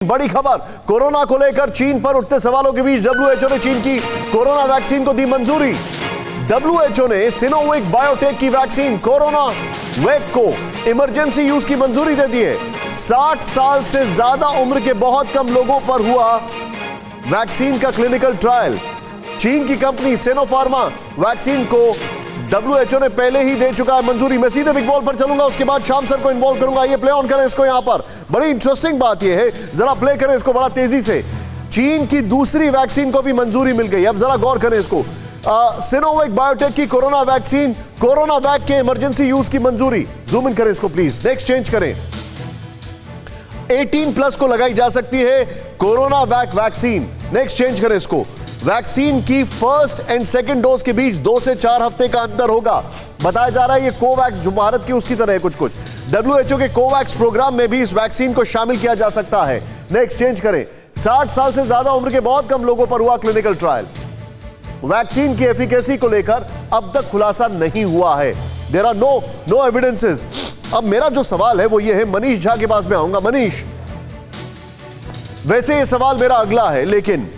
बड़ी खबर, कोरोना को लेकर चीन पर उठते सवालों के बीच डब्ल्यूएचओ ने चीन की कोरोना वैक्सीन को दी मंजूरी। डब्ल्यूएचओ ने सिनोवेक बायोटेक की वैक्सीन कोरोना वैक को इमरजेंसी यूज की मंजूरी दे दी है। 60 साल से ज्यादा उम्र के बहुत कम लोगों पर हुआ वैक्सीन का क्लिनिकल ट्रायल। चीन की कंपनी सिनोफार्मा वैक्सीन को डब्ल्यूएचओ ने पहले ही दे चुका है मंजूरी। मैं सीधे बिग बॉल पर चलूंगा, उसके बाद शाम सर को इन्वॉल्व करूंगा। ये प्ले ऑन करें इसको। यहां पर बड़ी इंटरेस्टिंग बात यह है, जरा प्ले करें इसको बड़ा तेजी से। चीन की दूसरी वैक्सीन को भी मंजूरी मिल गई। अब जरा गौर करें इसको। सिनोवेक बायोटेक की कोरोना वैक्सीन कोरोना वैक के इमरजेंसी यूज की मंजूरी। जूम इन करें इसको प्लीज, नेक्स्ट चेंज करें। 18+ को लगाई जा सकती है कोरोना वैक वैक्सीन। नेक्स्ट चेंज करें इसको। वैक्सीन की फर्स्ट एंड सेकंड डोज के बीच 2 से 4 हफ्ते का अंतर होगा। बताया जा रहा है ये कोवैक्स जो भारत की उसकी तरह है कुछ। डब्ल्यूएचओ के कोवैक्स प्रोग्राम में भी इस वैक्सीन को शामिल किया जा सकता है। नेक्स्ट चेंज करें। 60 साल से ज्यादा उम्र के बहुत कम लोगों पर हुआ क्लिनिकल ट्रायल। वैक्सीन की एफिकेसी को लेकर अब तक खुलासा नहीं हुआ है। There are no evidences. अब मेरा जो सवाल है वो ये है, मनीष झा के पास मैं आऊंगा। मनीष, वैसे ये सवाल मेरा अगला है, लेकिन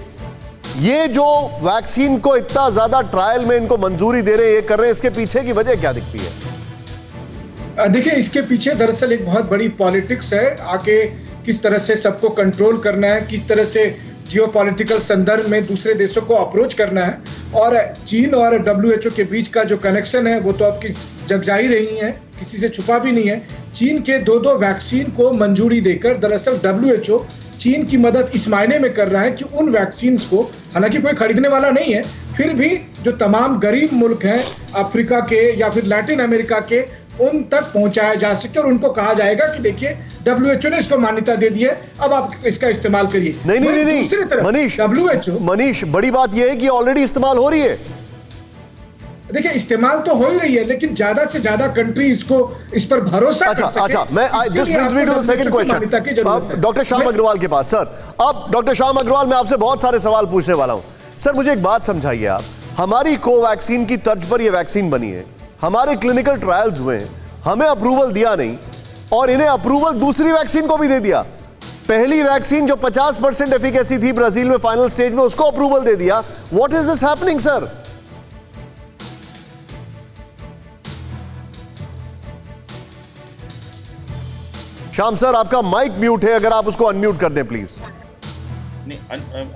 ये जो वैक्सीन को इतना ज्यादा ट्रायल में इनको मंजूरी दे रहे हैं, ये कर रहे हैं, इसके पीछे की वजह क्या दिखती है? देखिए, इसके पीछे दरअसल एक बहुत बड़ी पॉलिटिक्स है। आगे किस तरह से सबको कंट्रोल करना है, किस तरह से जियोपॉलिटिकल संदर्भ में दूसरे देशों को अप्रोच करना है। और चीन और डब्ल्यूएचओ के बीच का जो कनेक्शन है वो तो आपकी जगजाहिर रही है, किसी से छुपा भी नहीं है। चीन के दो वैक्सीन को मंजूरी देकर दरअसल डब्ल्यूएचओ चीन की मदद इस मायने में कर रहा है कि उन वैक्सीन्स को, हालांकि कोई खरीदने वाला नहीं है, फिर भी जो तमाम गरीब मुल्क हैं अफ्रीका के या फिर लैटिन अमेरिका के, उन तक पहुंचाया जा सके। और उनको कहा जाएगा कि देखिए डब्ल्यूएचओ ने इसको मान्यता दे दी है, अब आप इसका इस्तेमाल करिए। नहीं मनीष, बड़ी बात यह है कि ऑलरेडी इस्तेमाल हो रही है। देखिए, इस्तेमाल तो हो ही रही है, लेकिन ज्यादा से ज्यादा कंट्री इसको इस पर भरोसा कर सके। अच्छा, मैं this brings me to the second question. Doctor Shyam Agarwal के पास। सर, अब डॉक्टर श्याम अग्रवाल, मैं आपसे बहुत सारे सवाल पूछने वाला हूं। सर, मुझे एक बात समझाइए आप। हमारी कोवैक्सीन की तर्ज पर यह वैक्सीन बनी है, हमारे क्लिनिकल ट्रायल्स हुए हैं, हमें अप्रूवल दिया नहीं, और इन्हें अप्रूवल दूसरी वैक्सीन को भी दे दिया। पहली वैक्सीन जो 50% एफिकेसी थी ब्राजील में फाइनल स्टेज में, उसको अप्रूवल दे दिया। What is this happening sir? Shyam sir, आपका माइक म्यूट है, अगर आप उसको अनम्यूट कर दें प्लीज।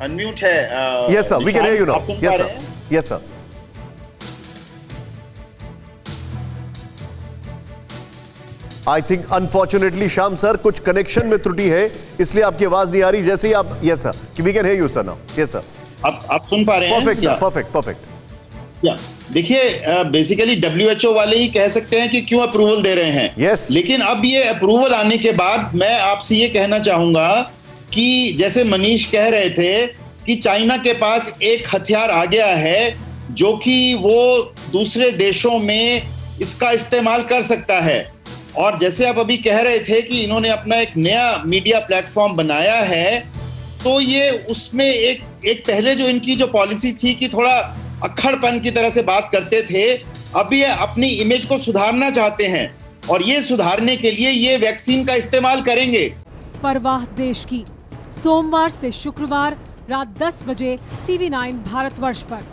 अनम्यूट है। Yes sir, we can hear you now. Yes sir, yes sir. I think unfortunately Shyam sir कुछ कनेक्शन में त्रुटि है, इसलिए आपकी आवाज नहीं आ रही। जैसे ही आप, yes sir, we can hear you sir now. Yes sir, आप सुन पा रहे हैं? Perfect sir, perfect. देखिए, बेसिकली डब्ल्यूएचओ वाले ही कह सकते हैं कि क्यों अप्रूवल दे रहे हैं। yes. लेकिन अब ये अप्रूवल आने के बाद मैं आपसे ये कहना चाहूंगा कि जैसे मनीष कह रहे थे कि चाइना के पास एक हथियार आ गया है जो कि वो दूसरे देशों में इसका इस्तेमाल कर सकता है। और जैसे आप अभी कह रहे थे कि इन्होंने अपना एक नया मीडिया प्लेटफॉर्म बनाया है, तो ये उसमें एक पहले जो इनकी जो पॉलिसी थी कि थोड़ा अक्खड़पन की तरह से बात करते थे, अब ये अपनी इमेज को सुधारना चाहते हैं और ये सुधारने के लिए ये वैक्सीन का इस्तेमाल करेंगे। परवाह देश की, सोमवार से शुक्रवार रात 10 बजे TV9 भारतवर्ष पर।